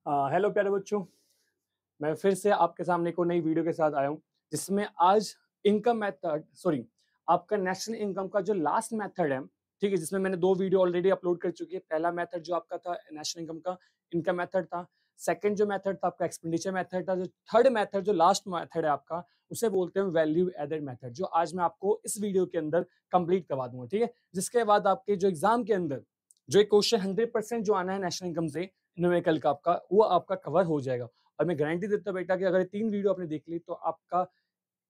Hello प्यारे बच्चों, मैं फिर से आपके सामने को नई वीडियो के साथ आया हूँ जिसमें आज इनकम मेथड आपका नेशनल इनकम का जो लास्ट मेथड है, ठीक है, जिसमें मैंने 2 वीडियो ऑलरेडी अपलोड कर चुकी है। पहला मेथड जो आपका था नेशनल इनकम का इनकम मेथड था। सेकंड जो मेथड था आपका एक्सपेंडिचर मेथड था। जो थर्ड मेथड जो लास्ट मेथड है आपका, उसे बोलते हैं वैल्यू एडेड मेथड, जो आज मैं आपको इस वीडियो के अंदर कंप्लीट करवा दूंगा, ठीक है। जिसके बाद आपके जो एग्जाम के अंदर जो एक क्वेश्चन 100% जो आना है नेशनल इनकम से न्यूमेरिकल का आपका, वो आपका कवर हो जाएगा। और मैं गारंटी देता हूँ बेटा कि अगर 3 वीडियो आपने देख ली तो आपका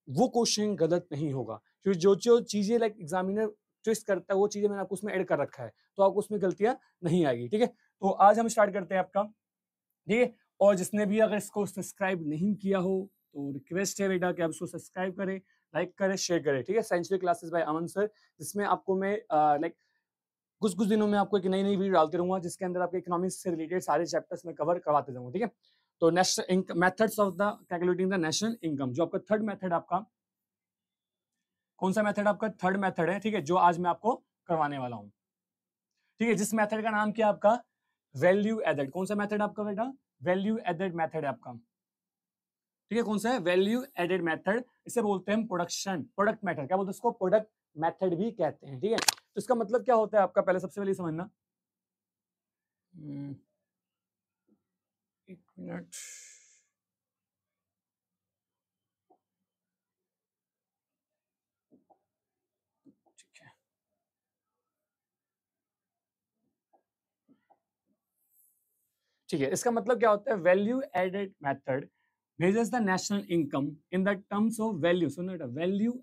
वो क्वेश्चन गलत नहीं होगा, क्योंकि जो जो चीजें लाइक एग्जामिनर ट्विस्ट करता है वो चीजें मैंने आपको उसमें ऐड कर रखा है, तो आपको उसमें गलतियां नहीं आएगी, ठीक है। तो आज हम स्टार्ट करते हैं आपका, ठीक है। और जिसने भी अगर इसको सब्सक्राइब नहीं किया हो तो रिक्वेस्ट है बेटा कि आप इसको सब्सक्राइब करें, लाइक करें, शेयर करें, ठीक है। Century classes by Aman sir, जिसमें आपको मैं लाइक कुछ दिनों में आपको एक नई वीडियो डालते रहूंगा जिसके अंदर आपके इकोनॉमिक्स से रिलेटेड सारे चैप्टर्स में कवर करवाते रहूंगा, ठीक है। तो national methods of the calculating the national income, जो आपका थर्ड मेथड आपका, कौन सा मेथड आपका थर्ड मेथड है, ठीक है, जो आज मैं आपको करवाने वाला हूं, ठीक है। जिस मेथड का नाम क्या आपका वैल्यू एडेड, कौन सा मेथड आपका बेटा वैल्यू एडेड मेथड है आपका, ठीक है। कौन सा है वैल्यू एडेड मेथड, इसे बोलते हैं प्रोडक्ट मेथड, क्या बोलते हैं इसको प्रोडक्ट मेथड भी कहते हैं, ठीक है। तो इसका मतलब क्या होता है आपका, पहले सबसे पहले समझना, एक मिनट, ठीक है। ठीक है, इसका मतलब क्या होता है, value added method measures the national income in the terms of value, सुनो बेटा, value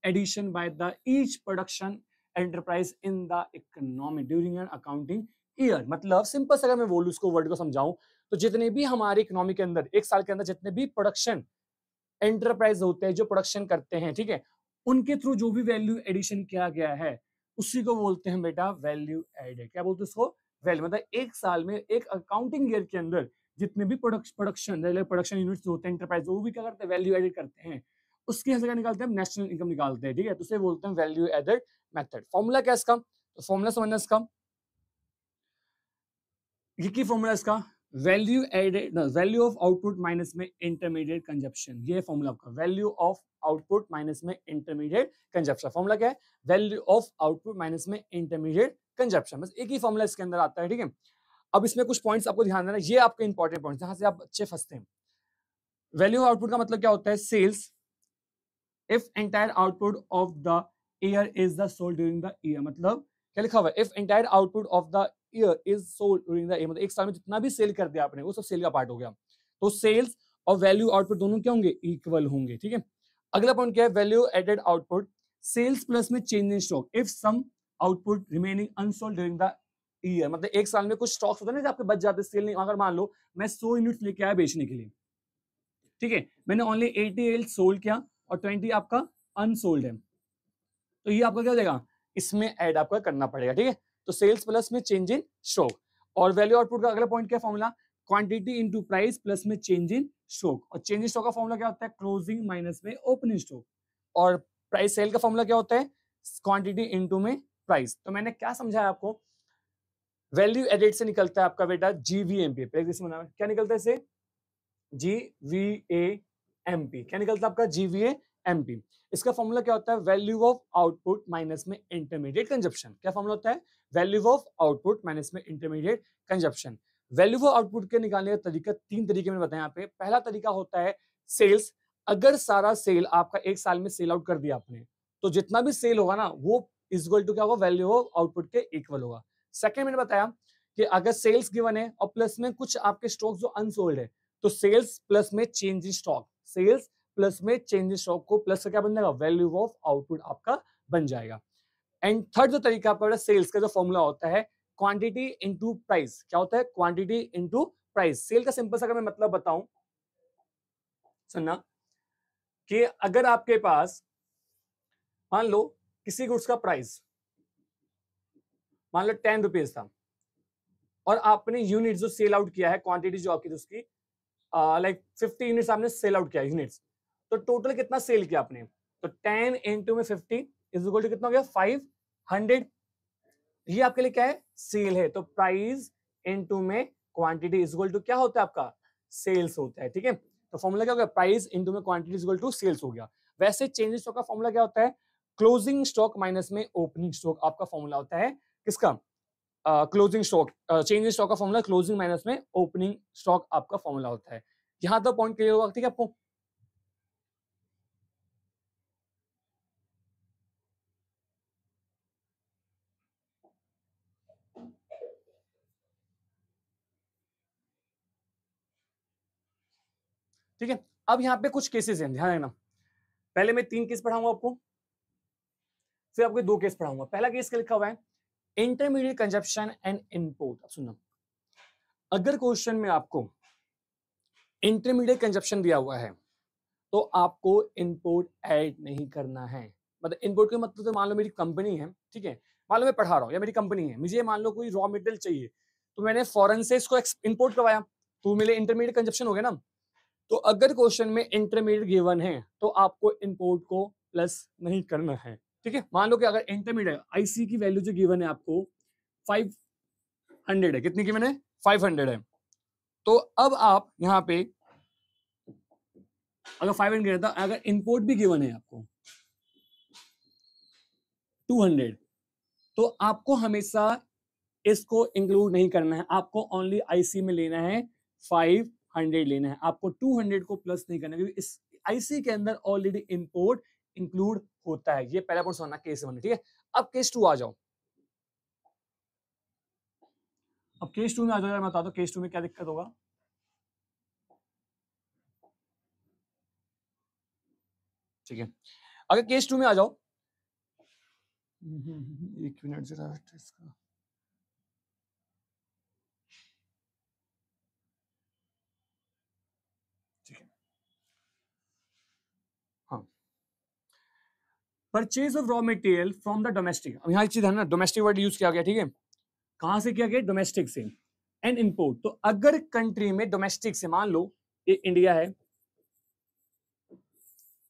addition by the each production enterprise in the economy during an accounting year। मतलब सिंपल से अगर मैं बोलूं इसको वर्ड को समझाऊं तो जितने भी हमारे इकोनॉमी के अंदर एक साल के अंदर जितने भी प्रोडक्शन एंटरप्राइज होते हैं जो प्रोडक्शन करते हैं, ठीक है, उनके थ्रू जो भी वैल्यू एडिशन किया गया है उसी को बोलते हैं बेटा वैल्यू एडेड। क्या बोलते हैं उसको वैल्यू, मतलब एक साल में एक अकाउंटिंग ईयर के अंदर जितने भी प्रोडक्शन यूनिट्स होते हैं एंटरप्राइज, वो भी क्या करते हैं वैल्यू एडेड करते हैं, उसके यहाँ से क्या निकालते हैं नेशनल इनकम निकालते हैं, ठीक है। तो उसे बोलते हैं वैल्यू एडेड मेथड। फॉर्मूला क्या इसका, तो फॉर्मूला समझना इसका, ये की फॉर्मूला इसका value added, value of output minus में इंटरमीडिएट कंजप्शन, ये फॉर्मूला आपका वैल्यू ऑफ आउटपुट माइनस में इंटरमीडिएट कंजप्शन। फॉर्मूला क्या है वैल्यू ऑफ आउटपुट माइनस में इंटरमीडिएट कंजप्शन, बस एक ही फॉर्मूला इसके अंदर आता है, ठीक है। अब इसमें कुछ पॉइंट्स आपको ध्यान देना, ये आपके इंपॉर्टेंट पॉइंट्स जहां से आप अच्छे फंसते हैं। वैल्यू ऑफ आउटपुट का मतलब क्या होता है, sales if entire output of the year is the sold during the year, मतलब क्या लिखा हुआ है if entire output of the year is sold during the year, मतलब एक साल में जितना भी सेल कर दिया आपने वो सब सेल का पार्ट हो गया। तो सेल्स और वैल्यू आउटपुट दोनों क्या होंगे, इक्वल होंगे, ठीक है। अगला पॉइंट क्या है value added output sales plus में change in stock if sum output remaining unsold during the year, मतलब एक साल में कुछ स्टॉक्स होते हैं ना आपके बच जाते सेल नहीं, अगर मान लो मैं 100 यूनिट्स लेके आया बेचने के लिए, ठीक है, मैंने ओनली 88 सोल्ड किया और 20 आपका अनसोल्ड है, तो ये आपका क्या हो जाएगा, इसमें ऐड आपका करना पड़ेगा, ठीक है। तो सेल्स प्लस में चेंज इन स्टॉक। और वैल्यू आउटपुट का अगला पॉइंट क्या formula, quantity into price plus में चेंज इन स्टॉक, और चेंज इन स्टॉक का फॉर्मूला क्या होता है क्लोजिंग माइनस में ओपनिंग स्टॉक। और प्राइस सेल का फॉर्मूला क्या होता है क्वांटिटी इनटू में प्राइस। तो मैंने क्या समझाया आपको, वैल्यू एडेड से निकलता है आपका बेटा जीवीएमपी, क्या निकलता है इसे जीवीएएमपी, क्या निकलता है आपका जीवीएएमपी। इसका फॉर्मूला क्या होता है वैल्यू ऑफ आउटपुट माइनस में इंटरमीडिएट कंजप्शन। क्या फॉर्मूला होता है वैल्यू ऑफ आउटपुट माइनस में intermediate consumption. Value of output के निकालने का तरीका 3 तरीके मैंने बताया यहाँ पे। पहला तरीका होता है सेल्स, अगर सारा सेल आपका एक साल में सेल आउट कर दिया आपने तो जितना भी सेल होगा ना वो इज इक्वल टू क्या होगा वैल्यू ऑफ आउटपुट के इक्वल होगा। सेकेंड मैंने बताया कि अगर सेल्स गिवन है और प्लस में कुछ आपके स्टॉक जो अनसोल्ड है तो सेल्स प्लस में change in stock, sales plus में चेंज इन स्टॉक को प्लस क्या बन जाएगा वैल्यू ऑफ आउटपुट आपका बन जाएगा। एंड थर्ड जो तरीका आपका सेल्स का जो फॉर्मूला होता है क्वांटिटी इनटू प्राइस, क्या होता है क्वांटिटी इनटू प्राइस। सेल का सिंपल सा अगर मैं मतलब बताऊं, सुनना, कि अगर आपके पास मान लो किसी गुड्स का प्राइस मान लो 10 रुपीज था और आपने यूनिट जो सेल आउट किया है क्वांटिटी जो आपकी उसकी लाइक 50 यूनिट्स आपने सेल आउट किया यूनिट्स, तो टोटल कितना सेल किया आपने, तो 10 इंटू में 50 इज इक्वल टू कितना हो गया 500। ये आपके लिए क्या है सेल है, तो प्राइस इंटू में क्वांटिटी इज इक्वल टू क्या होता है आपका, सेल्स होता है। ठीक है, तो फॉर्मूला क्या हो गया, प्राइस इनटू में quantity is equal to sales हो गया। वैसे चेंज इन स्टॉक का फॉर्मूला क्या होता है, क्लोजिंग स्टॉक माइनस में ओपनिंग स्टॉक आपका फॉर्मूला होता है किसका, closing stock. Change in stock का फॉर्मूला क्लोजिंग माइनस में ओपनिंग स्टॉक आपका फॉर्मूला होता है। यहां तक पॉइंट क्लियर होगा, ठीक है आपको। ठीक है, अब यहाँ पे कुछ केसेस हैं, ध्यान रखना। पहले मैं 3 केस पढ़ाऊंगा आपको, फिर आपको 2 केस पढ़ाऊंगा। पहला केस क्या लिखा हुआ है, इंटरमीडिएट कंजप्शन एंड इनपुट। सुनना, अगर क्वेश्चन में आपको इंटरमीडिएट कंजप्शन दिया हुआ है तो आपको इनपुट ऐड नहीं करना है। मतलब इनपुट का मतलब, तो मान लो मेरी कंपनी है, ठीक है, मान लो मैं पढ़ा रहा हूँ या मेरी कंपनी है, मुझे मान लो कोई रॉ मटेरियल चाहिए, तो मैंने फॉरेन से इसको इंपोर्ट करवाया, तो मेरे इंटरमीडिएट कंजप्शन हो गया ना। तो अगर क्वेश्चन में इंटरमीडिएट गिवन है तो आपको इनपुट को प्लस नहीं करना है। ठीक है, मान लो कि अगर इंटरमीडिएट आईसी की वैल्यू जो गिवन है आपको 500 है, कितनी गिवन है, 500 है, तो अब आप यहाँ पे अगर 500 था, अगर इनपुट भी गिवन है आपको 200, तो आपको हमेशा इसको इंक्लूड नहीं करना है, आपको ओनली आईसी में लेना है 500 लेना है, आपको 200 को प्लस नहीं करना है, क्योंकि इस आईसी के अंदर ऑलरेडी इंपोर्ट इंक्लूड होता है। ये पहला पॉइंट समझना, केस 1। ठीक है, अब केस 2 आ जाओ। अब केस 2 में आ जाओ, मैं बता दो केस 2 में क्या दिक्कत होगा। ठीक है, अगर केस 2 में आ जाओ, एक मिनट जरा इसका, ठीक है, हाँ, purchase of raw material from the domestic. अब यहाँ एक चीज है ना, डोमेस्टिक वर्ड यूज किया गया, ठीक है, कहां से किया गया, डोमेस्टिक से, एंड इंपोर्ट। तो अगर कंट्री में डोमेस्टिक से, मान लो ये इंडिया है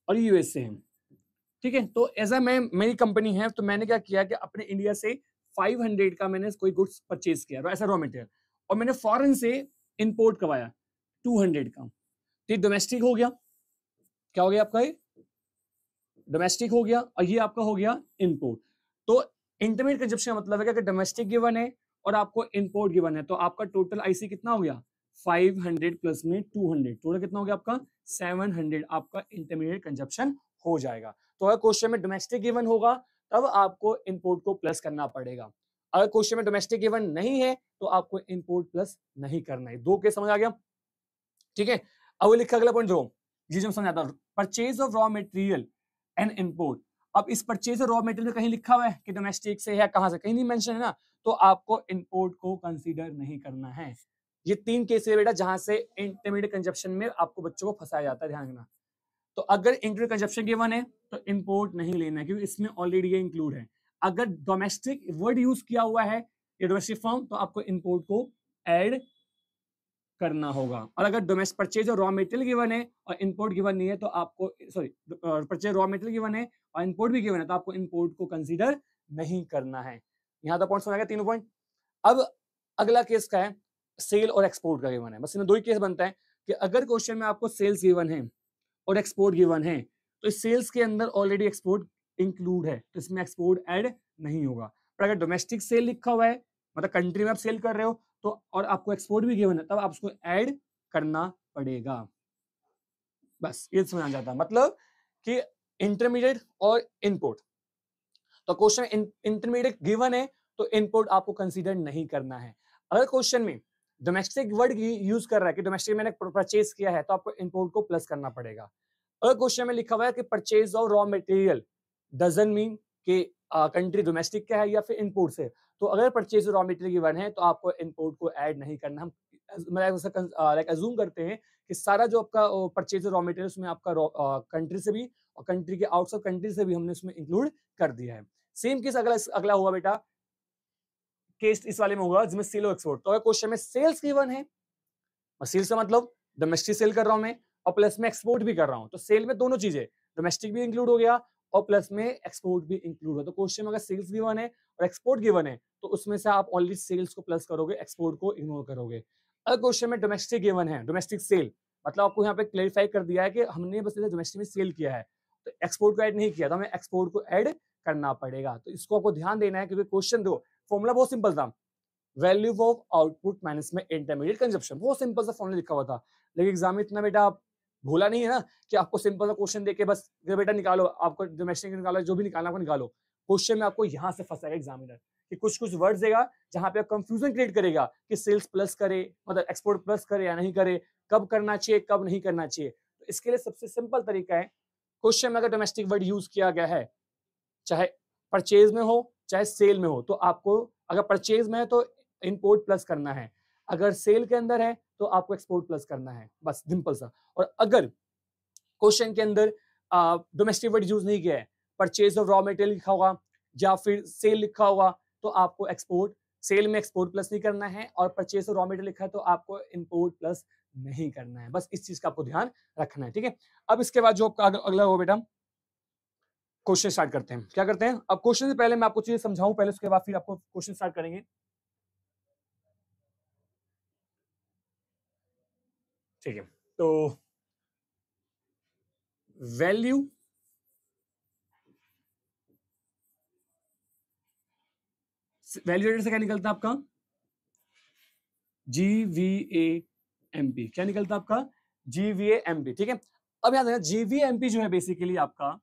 और यूएसए है, ठीक है, तो एज मैं मेरी कंपनी है, तो मैंने क्या किया कि अपने इंडिया से 500 का मैंने कोई गुड्स परचेज किया, ऐसा रॉ मटेरियल, और मैंने फॉरेन से इंपोर्ट करवाया 200 का, तो डोमेस्टिक हो गया। क्या हो गया आपका, ये डोमेस्टिक हो गया, और ये आपका हो गया इंपोर्ट। तो इंटरमीडिएट कंजप्शन का मतलब है कि डोमेस्टिक गिवन है और आपको इंपोर्ट गिवन है, तो आपका टोटल आईसी कितना हो गया, 500 प्लस में 200, टोटल कितना हो गया आपका 700, आपका इंटरमीडिएट कंजप्शन हो जाएगा। तो अगर क्वेश्चन में डोमेस्टिक गिवन होगा तब आपको इंपोर्ट को प्लस करना पड़ेगा, अगर क्वेश्चन में डोमेस्टिक गिवन नहीं है तो आपको इंपोर्ट प्लस नहीं करना है। 2 केस समझ आ गया, ठीक है। अब वो लिखा अगला पॉइंट दो, ये जो समझाता हूं, purchase of raw material and import. अब इस परचेज रॉ मटेरियल में कहीं लिखा हुआ है कि डोमेस्टिक से है, कहां से, कहीं नहीं मेंशन है ना, तो आपको इंपोर्ट को कंसीडर नहीं करना है। ये 3 केस है बेटा जहां से इंटरमीडिएट कंजप्शन में आपको बच्चों को फंसाया जाता है, ध्यान रखना। तो अगर इंटरमीडिएट कंजप्शन गिवन है तो इंपोर्ट नहीं लेना है, क्योंकि इसमें ऑलरेडी ये इंक्लूड है। अगर डोमेस्टिक वर्ड यूज किया हुआ है ये डोमेस्टिक फॉर्म, तो आपको इंपोर्ट को ऐड करना होगा। और अगर डोमेस्टिक परचेज और रॉ मटेरियल गिवन है और इंपोर्ट गिवन नहीं है तो आपको, sorry, purchase raw material given है और इंपोर्ट भी गिवन है तो आपको इंपोर्ट को कंसीडर नहीं करना है। यहाँ तक पॉइंट समझ गया, 3 पॉइंट। अब अगला केस का है सेल और एक्सपोर्ट का गिवन है, बस इसमें 2 ही केस बनता है कि अगर क्वेश्चन में आपको सेल्स गिवन है और एक्सपोर्ट गिवन है, तो इस सेल्स के अंदर ऑलरेडी एक्सपोर्ट इंक्लूड है, तो इसमें एक्सपोर्ट ऐड नहीं होगा। पर अगर डोमेस्टिक सेल लिखा हुआ है, मतलब कंट्री में आप सेल कर रहे हो, तो और आपको एक्सपोर्ट भी गिवन है, तब आप उसको ऐड करना पड़ेगा। बस ये समझ आ जाता है, मतलब कि इंटरमीडिएट और इनपुट। तो क्वेश्चन इंटरमीडिएट गिवन है तो इनपुट आपको कंसीडर नहीं करना है। अगर क्वेश्चन में डोमेस्टिक वर्ड यूज कर रहा है कि डोमेस्टिक मैंने परचेज किया है, तो आपको इनपुट को प्लस करना पड़ेगा। अगर क्वेश्चन में लिखा हुआ है कि purchase of raw material doesn't mean कि कंट्री डोमेस्टिक का है या फिर इनपुट से, तो अगर परचेज रॉ मटेरियल गिवन है तो आपको इनपुट को ऐड नहीं करना। हम लाइक अज्यूम करते हैं कि सारा जो आपका परचेज रॉ मटेरियल उसमें आपका कंट्री से भी और कंट्री के आउटसाइड कंट्री से भी हमने उसमें इंक्लूड कर दिया है। सेम केस अगला हुआ बेटा, केस इस वाले में होगा जिसमें सेल और एक्सपोर्ट। तो अगर क्वेश्चन में सेल्स गिवन है, सेल्स का मतलब डोमेस्टिक सेल कर रहा हूं मैं और प्लस में एक्सपोर्ट भी कर रहा हूं, तो सेल में दोनों चीजें, डोमेस्टिक भी इंक्लूड हो गया और प्लस में एक्सपोर्ट भी इंक्लूड हो। तो क्वेश्चन में अगर सेल्स गिवन है और एक्सपोर्ट गिवन है तो उसमें से आप ओनली सेल्स को प्लस करोगे, एक्सपोर्ट को इग्नोर करोगे। अगर क्वेश्चन में डोमेस्टिक गिवन है, डोमेस्टिक सेल, मतलब आपको यहाँ पे क्लेरिफाई कर दिया है कि हमने बस डोमेस्टिक में सेल किया है, तो एक्सपोर्ट को ऐड नहीं किया, तो हमें एक्सपोर्ट को ऐड करना पड़ेगा। तो इसको आपको ध्यान देना है, क्योंकि क्वेश्चन दो फॉर्मूला बहुत सिंपल था, वैल्यू ऑफ आउटपुट माइनस में इंटरमीडिएट कंजप्शन, बहुत सिंपल सा फॉर्मूला लिखा हुआ था। लेकिन एग्जाम में इतना बेटा भूला नहीं है ना कि आपको सिंपल सा क्वेश्चन देके बस बेटा निकालो, आपको डोमेस्टिक निकालो, जो भी निकालना आपको निकालो। क्वेश्चन में आपको यहाँ से फंसाएगा एग्जामिनर कि कुछ कुछ वर्ड्स देगा जहां पे कंफ्यूजन क्रिएट करेगा कि सेल्स प्लस करे, मतलब एक्सपोर्ट प्लस करे या नहीं करे, कब करना चाहिए कब नहीं करना चाहिए। तो इसके लिए सबसे सिंपल तरीका है, क्वेश्चन में अगर डोमेस्टिक वर्ड यूज किया गया है, चाहे परचेज में हो चाहे सेल में हो, तो आपको अगर परचेज में है तो इंपोर्ट प्लस करना है, अगर सेल के अंदर है तो आपको एक्सपोर्ट प्लस करना है, बस सिंपल सा। और अगर क्वेश्चन के अंदर डोमेस्टिक वर्ड यूज नहीं किया है, परचेज ऑफ रॉ मटेरियल लिखा होगा या फिर सेल लिखा होगा, तो आपको एक्सपोर्ट, सेल में एक्सपोर्ट प्लस नहीं करना है, और परचेज ऑफ रॉ मटेरियल लिखा है तो आपको इंपोर्ट प्लस नहीं करना है। बस इस चीज का आपको ध्यान रखना है, ठीक है। अब इसके बाद जो आपका अगला होगा बेटा, क्वेश्चन स्टार्ट करते हैं। क्या करते हैं, अब क्वेश्चन से पहले मैं आपको चीजें समझाऊं पहले, उसके बाद फिर आपको क्वेश्चन स्टार्ट करेंगे। ठीक है, तो वैल्यू वैल्यू से क्या निकलता है आपका, GVAMP, क्या निकलता है आपका, GVAMP, ठीक है। अब याद रखना GVAMP जो है बेसिकली आपका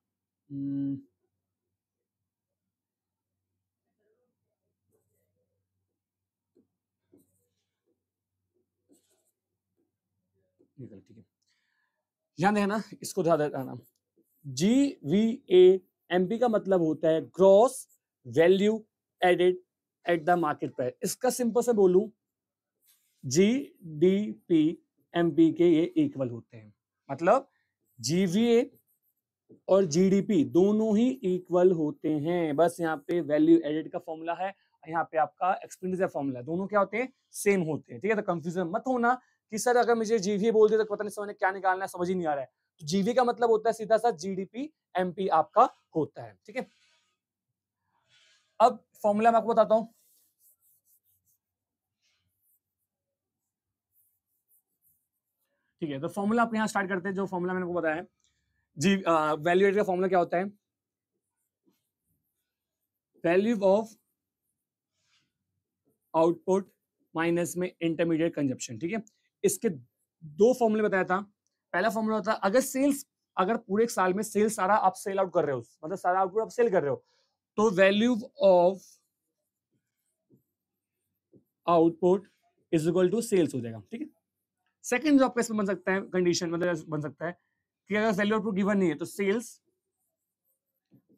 ठीक है, ध्यान देना, इसको ध्यान रखना। GVAMP का मतलब होता है gross value added at the market price. इसका सिंपल से बोलूं, GDP-MP के ये इक्वल होते हैं, मतलब GVA और GDP दोनों ही इक्वल होते हैं। बस यहाँ पे वैल्यू एडेड का फॉर्मूला है, यहाँ पे आपका एक्सपेंडिचर फॉर्मूला, दोनों क्या होते हैं, सेम होते हैं, ठीक है। तो कंफ्यूजन मत होना कि सर अगर मुझे जीवीए बोल दिया तो पता नहीं समझ क्या निकालना है, समझ ही नहीं आ रहा है। तो जीवीए का मतलब होता है सीधा सा GDP-MP आपका होता है, ठीक है। अब फॉर्मूला मैं आपको बताता हूं, ठीक है। तो फॉर्मूला आप यहाँ स्टार्ट करते हैं, जो फॉर्मूला मैंने आपको बताया है, वैल्यू एडेड का फॉर्मूला क्या होता है, वैल्यू ऑफ आउटपुट माइनस में इंटरमीडिएट कंजप्शन, ठीक है। इसके दो फॉर्मूले बताया था। पहला फॉर्मूला होता है अगर सेल्स, अगर पूरे एक साल में सेल सारा आप सेल आउट कर रहे हो, मतलब सारा आउटपुट आप सेल कर रहे हो, तो value of output is equal to sales हो जाएगा, ठीक है। सेकंड जो आपका इसमें बन सकता है कंडीशन, मतलब बन सकता है कि अगर वैल्यू आउटपुट गिवन नहीं है तो सेल्स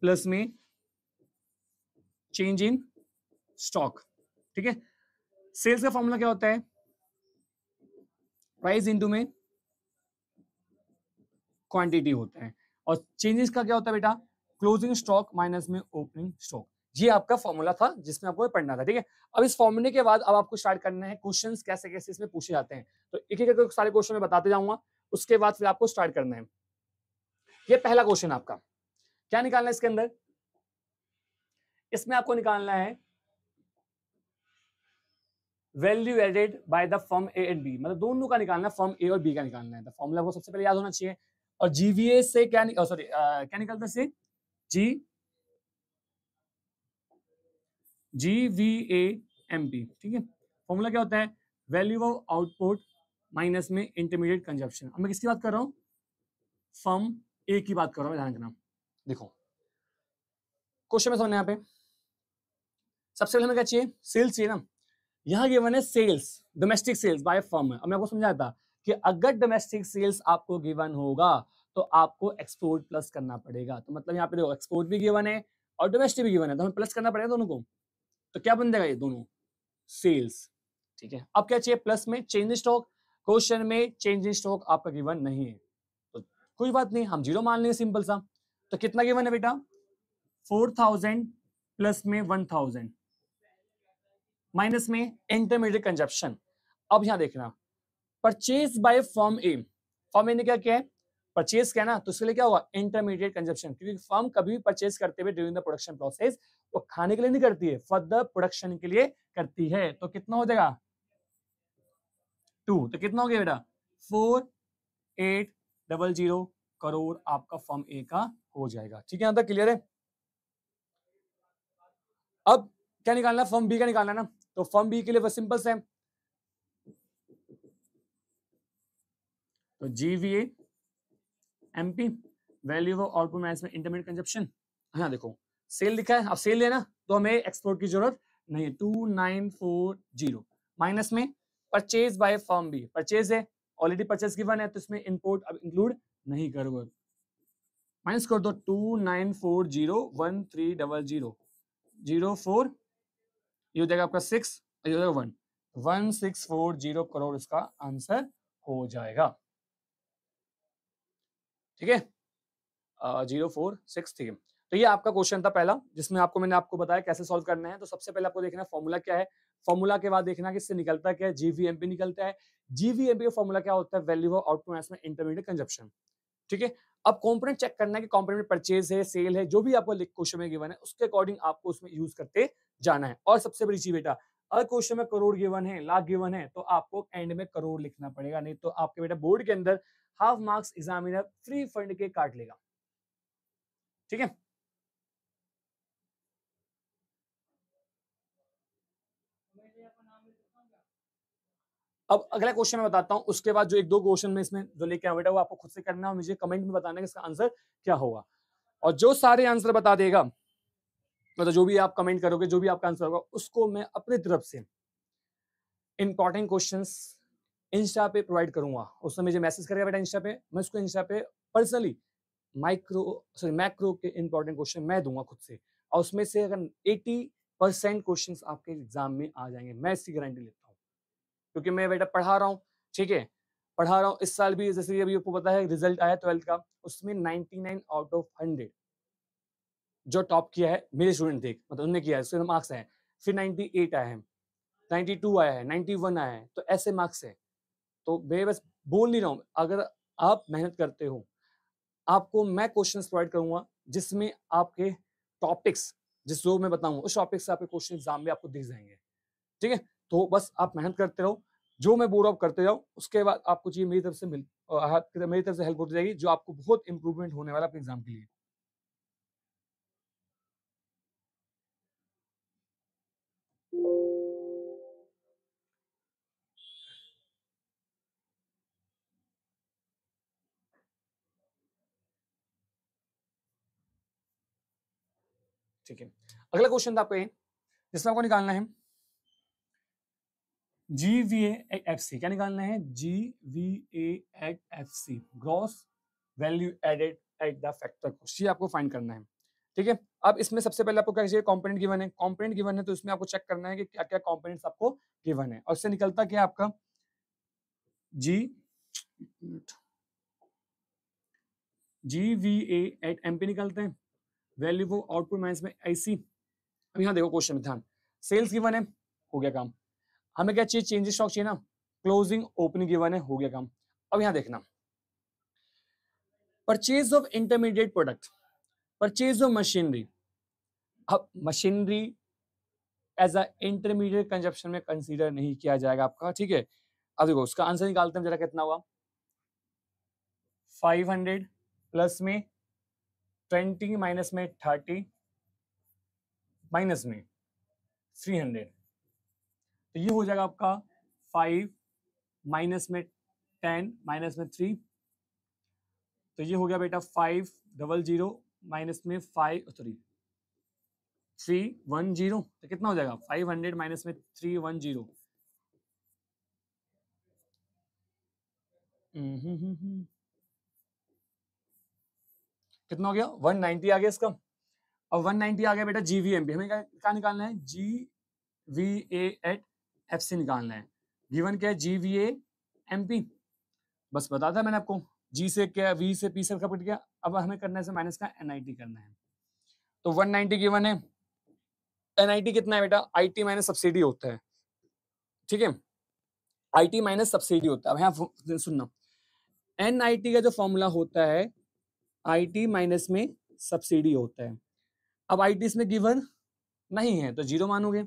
प्लस में चेंज इन स्टॉक, ठीक है। सेल्स का फॉर्मूला क्या होता है, प्राइस इनटू में क्वांटिटी होता है, और चेंजेस का क्या होता है बेटा, क्लोजिंग स्टॉक माइनस में ओपनिंग स्टॉक। ये आपका फॉर्मूला था जिसमें आपको पढ़ना था, ठीक है। अब इस फॉर्मूले के बाद अब आपको स्टार्ट करना है क्वेश्चंस कैसे कैसे इसमें पूछे जाते हैं, तो एक एक करके सारे क्वेश्चन में बताते जाऊंगा, उसके बाद फिर आपको स्टार्ट करना है। ये पहला क्वेश्चन आपका क्या निकालना है इसके अंदर, इसमें आपको निकालना है value added by the firm A and B, मतलब दोनों का निकालना है, फर्म ए और बी का निकालना है। तो फॉर्मूला को सबसे पहले याद होना चाहिए। और जीवीए से क्या सॉरी क्या निकलता है, GVAMP, ठीक है। फॉर्मूला क्या होता है, वैल्यू ऑफ आउटपुट माइनस में इंटरमीडिएट कंजप्शन। अब मैं किसकी बात कर रहा हूं, फर्म ए की बात कर रहा हूं, ध्यान रखना। देखो क्वेश्चन में समझना, यहाँ पे सबसे पहले हमें क्या चाहिए, सेल्स चाहिए ना। यहाँ गिवन है sales, domestic sales by firm है। अब मैं आपको समझाया था कि अगर डोमेस्टिक सेल्स आपको गिवन होगा तो आपको एक्सपोर्ट प्लस करना पड़ेगा। तो मतलब यहाँ पे देखो एक्सपोर्ट भी गिवन है और डोमेस्टिक भी गिवन है, तो हमें प्लस करना पड़ेगा दोनों को। तो क्या बन जाएगा ये दोनों, सेल्स, ठीक है। अब क्या चाहिए, प्लस में चेंज इन स्टॉक। क्वेश्चन में चेंज इन स्टॉक आपका गिवन नहीं है, तो कोई बात नहीं, हम जीरो मान लेंगे, सिंपल सा। तो कितना गिवन है बेटा, 4000 प्लस में 1000 माइनस में इंटरमीडिएट कंजप्शन। अब यहां देखना, purchase by firm A, firm A ने क्या किया है, परचेज किया ना, तो इसके लिए क्या होगा, इंटरमीडिएट कंजप्शन, क्योंकि फर्म कभी भी परचेज करते हुए ड्यूरिंग द प्रोडक्शन प्रोसेस वो खाने के लिए नहीं करती है, फर्दर प्रोडक्शन के लिए करती है। तो कितना हो जाएगा, 2, तो कितना हो गया बेटा 4800 करोड़ आपका फर्म ए का हो जाएगा। ठीक है, यहां तक क्लियर है। अब क्या निकालना है, फर्म बी का निकालना है ना, तो फर्म बी के लिए बस सिंपल से तो GVA MP value of output minus में इंटरमीडिएट कंजप्शन। हाँ देखो सेल लिखा है, अब सेल लेना तो हमें एक्सपोर्ट की जरूरत नहीं है। 2940 माइनस में purchase by firm B, purchase है ऑलरेडी, परचेज गिवन है तो इसमें इंपोर्ट अब इंक्लूड नहीं करोगे, माइनस कर दो 29401300 ये हो जाएगा आपका 6, ये हो जाएगा 1, 1640 करोड़ इसका आंसर हो जाएगा। ठीक है 046 थी। तो ये आपका क्वेश्चन था पहला, जिसमें मैंने आपको बताया कैसे सॉल्व करना है। तो सबसे पहले आपको देखना है फॉर्मूला क्या है, फॉर्मूला के बाद देखना है कि इससे निकलता क्या है, GVMP निकलता है। GVMP का फॉर्मूला क्या होता है, वैल्यू ऑफ आउटपुट माइनस में इंटरमीडिएट कंजप्शन। ठीक है, अब कंपोनेंट चेक करना है कि कंपोनेंट परचेज है, सेल है, जो भी आपको क्वेश्चन में गिवन है उसके अकॉर्डिंग आपको उसमें यूज करते जाना है। और सबसे बड़ी चीज बेटा, अगर क्वेश्चन में करोड़ गिवन है, लाख गिवन है, तो आपको एंड में करोड़ लिखना पड़ेगा, नहीं तो आपके बेटा बोर्ड के अंदर half marks examiner free fund के काट लेगा। ठीक है, अब अगला क्वेश्चन मैं बताता हूं, उसके बाद जो एक दो क्वेश्चन में इसमें जो लेके आया बेटा वो आपको खुद से करना है और मुझे कमेंट में बताना है कि इसका आंसर क्या होगा। और जो सारे आंसर बता देगा, मतलब जो भी आप कमेंट करोगे, जो भी आपका आंसर होगा, उसको मैं अपनी तरफ से इंपॉर्टेंट क्वेश्चंस इंस्टा पे प्रोवाइड करूंगा। उसमें मुझे मैसेज करेगा बेटा इंस्टा पे, मैं उसको इंस्टा पे पर्सनली मैक्रो के इंपॉर्टेंट क्वेश्चन मैं दूंगा खुद से, और उसमें से अगर 80% क्वेश्चन आपके एग्जाम में आ जाएंगे, मैं इसकी गारंटी लेता हूँ, क्योंकि मैं बेटा पढ़ा रहा हूँ। ठीक है, पढ़ा रहा हूँ इस साल भी, जैसे अभी आपको पता है रिजल्ट आया 12th का, उसमें 99 आउट ऑफ 100 जो टॉप किया है मेरे स्टूडेंट थे, मतलब उन्होंने किया है, उसके मार्क्स आए, फिर 98 आया है, 92 आया है, 91 आया है, तो ऐसे मार्क्स है। तो मैं बस बोल नहीं रहा हूँ, अगर आप मेहनत करते हो, आपको मैं क्वेश्चंस प्रोवाइड करूंगा जिसमें आपके टॉपिक्स, जिस जो मैं बताऊंगा उस टॉपिक से आपके क्वेश्चन एग्जाम में आपको दिख जाएंगे। ठीक है, तो बस आप मेहनत करते रहो, जो मैं बोल रहा हूँ करते जाओ, उसके बाद आपको चाहिए मेरी तरफ से मेरी तरफ से हेल्प होती जाएगी, जो आपको बहुत इंप्रूवमेंट होने वाला अपने एग्जाम के लिए। ठीक है, अगला क्वेश्चन था आपका ये, जिसमें आपको निकालना है GVA एट FC। क्या निकालना है, GVA at FC, gross value added at the factor cost, ये आपको फाइंड करना है। ठीक है, अब इसमें सबसे पहले आपको क्या चाहिए, कंपोनेंट गिवन है, कंपोनेंट गिवन है तो इसमें आपको चेक करना है कि क्या क्या कंपोनेंट्स आपको गिवन है, और इससे निकलता क्या आपका GVA एट MP निकलते हैं, वैल्यू ऑफ आउटपुट माइनस में IC। अब यहाँ देखो क्वेश्चन में ध्यान, सेल्स गिवन है, हो गया काम। हमें क्या चाहिए, चेंज स्टॉक चाहिए ना, क्लोजिंग ओपनिंग गिवन है, हो गया काम। अब यहाँ देखना, purchase of intermediate product, purchase of machinery. अब machinery as a intermediate consumption में कंसीडर नहीं किया जाएगा आपका। ठीक है, अब देखो उसका आंसर निकालते हैं जरा, कितना हुआ, 500 प्लस में 20 माइनस में 30 माइनस में 300, तो ये हो जाएगा आपका 5 माइनस में 10 माइनस में 3, तो ये हो गया बेटा 500 माइनस में 310, तो कितना हो जाएगा 500 माइनस में 310, कितना हो गया 190 आ गया इसका। अब 190 आ गया बेटा GVMP, हमें क्या निकालना है, GVA एट FC निकालना है। गिवन क्या है, GVA MP, बस बता था मैंने आपको, G से क्या, V से P से कट गया, अब हमें करना है माइनस का NIT करना है, तो 190 गिवन है, NIT कितना है बेटा, IT माइनस सब्सिडी होता है। ठीक है, IT माइनस सब्सिडी होता है। अब यहाँ सुनना, NIT का जो फॉर्मूला होता है IT माइनस में सब्सिडी होता है। अब IT इसमें गिवन नहीं है तो 0 मानोगे,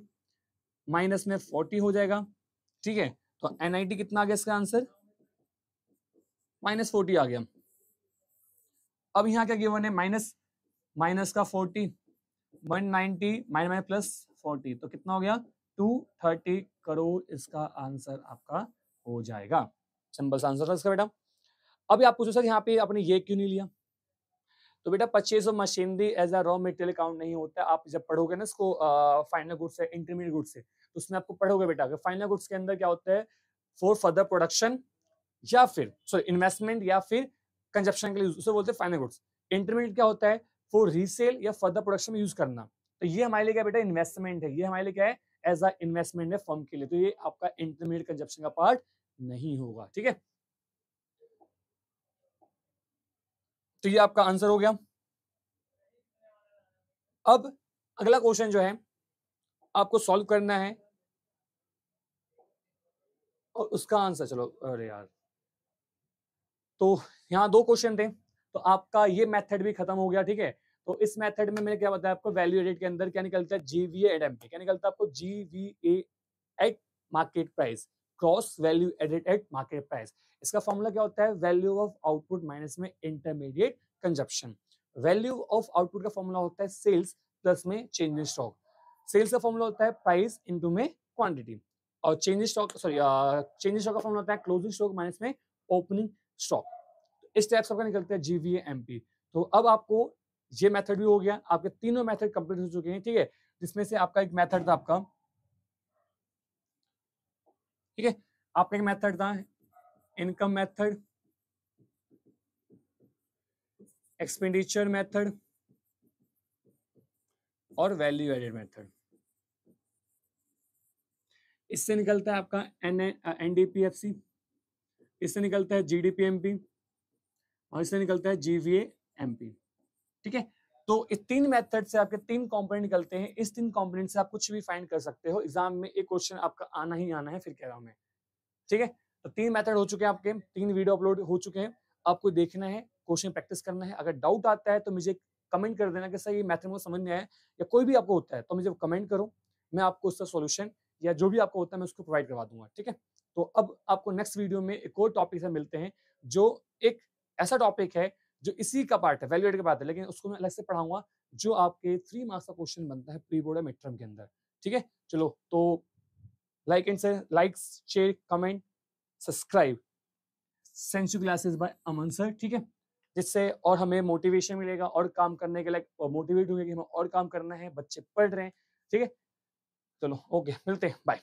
माइनस में 40 हो जाएगा। ठीक है, तो NIT कितना आ गया इसका आंसर, -40 आ गया। अब यहाँ क्या गिवन है, माइनस का 40, 190 माइनस प्लस 40, तो कितना हो गया 230 करोड़ इसका आंसर आपका हो जाएगा। सिंपल सा आंसर था इसका बेटा। अभी आप पूछो सर यहाँ पे आपने ये क्यों नहीं लिया, तो बेटा purchase of machinery as a raw material account नहीं होता है। आप जब पढ़ोगे ना इसको फाइनल गुड्स से इंटरमीडिएट गुड्स से, तो उसमें आपको पढ़ोगे बेटा कि फाइनल गुड्स के अंदर क्या होता है, फॉर फर्दर प्रोडक्शन या फिर सॉरी इन्वेस्टमेंट या फिर कंजप्शन के लिए उसे बोलते हैं फाइनल गुड्स। इंटरमीडिएट क्या होता है, फॉर रीसेल या फर्दर प्रोडक्शन में यूज करना। तो ये हमारे लिए क्या बेटा इन्वेस्टमेंट है, ये हमारे लिए क्या है एज अ इन्वेस्टमेंट है फर्म के लिए, तो ये आपका इंटरमीडिएट कंजप्शन का पार्ट नहीं होगा। ठीक है, तो ये आपका आंसर हो गया। अब अगला क्वेश्चन जो है आपको सॉल्व करना है और उसका आंसर, चलो अरे यार, तो यहाँ 2 क्वेश्चन थे, तो आपका ये मेथड भी खत्म हो गया। ठीक है, तो इस मेथड में मैंने क्या बताया आपको, वैल्यू एडेड के अंदर क्या निकलता है, GVA एड एमपी, क्या निकलता है आपको, GVA at market price, cross value added at market price. इसका फॉर्मूला क्या होता है, वैल्यू ऑफ आउटपुट माइनस में intermediate consumption. Value of output का फॉर्मूला होता है सेल्स प्लस में चेंज इन स्टॉक। सेल्स का फॉर्मूला होता है प्राइस इनटू में क्वांटिटी, और change in stock sorry change in stock का फॉर्मूला होता है क्लोजिंग स्टॉक माइनस में ओपनिंग स्टॉक। इस टाइप से आपका निकलता है GVA MP। तो अब आपको ये मेथड भी हो गया, आपके तीनों मेथड कंप्लीट हो चुके हैं। ठीक है, जिसमें से आपका एक मेथड था आपका, ठीक है, आपका एक मेथड था इनकम मेथड, एक्सपेंडिचर मेथड और वैल्यू एडेड मेथड। इससे निकलता है आपका NDPFC, इससे निकलता है GDPMP और इससे निकलता है GVA MP। ठीक है, तो इस 3 मेथड से आपके 3 कंपोनेंट निकलते हैं। इस 3 कंपोनेंट से आप कुछ भी फाइंड कर सकते हो, एग्जाम में एक क्वेश्चन आपका आना ही आना है, फिर कह रहा हूं मैं। ठीक है, तो 3 मेथड हो चुके हैं आपके, 3 वीडियो अपलोड हो चुके हैं, आपको देखना है, क्वेश्चन प्रैक्टिस करना है। अगर डाउट आता है तो मुझे कमेंट कर देना कि सर ये मैथड मुझे समझ नहीं आया, या कोई भी आपको होता है तो मुझे कमेंट करो, मैं आपको उसका सॉल्यूशन या जो भी आपको होता है मैं उसको प्रोवाइड करवा दूंगा। ठीक है, तो अब आपको नेक्स्ट वीडियो में एक और टॉपिक से मिलते हैं, जो एक ऐसा टॉपिक है जो इसी का पार्ट है, वैल्यू एडेड का पार्ट है, लेकिन उसको मैं अलग से पढ़ाऊंगा, जो आपके 3 मार्क्स का क्वेश्चन बनता है प्री बोर्ड या मिड टर्म के अंदर। ठीक है, चलो तो लाइक शेयर कमेंट सब्सक्राइब सेंसु क्लासेस बाय अमन सर। ठीक है, जिससे और हमें मोटिवेशन मिलेगा और काम करने के लिए, मोटिवेट होंगे कि हमें और काम करना है, बच्चे पढ़ रहे हैं। ठीक है, चलो ओके, मिलते हैं, बाय।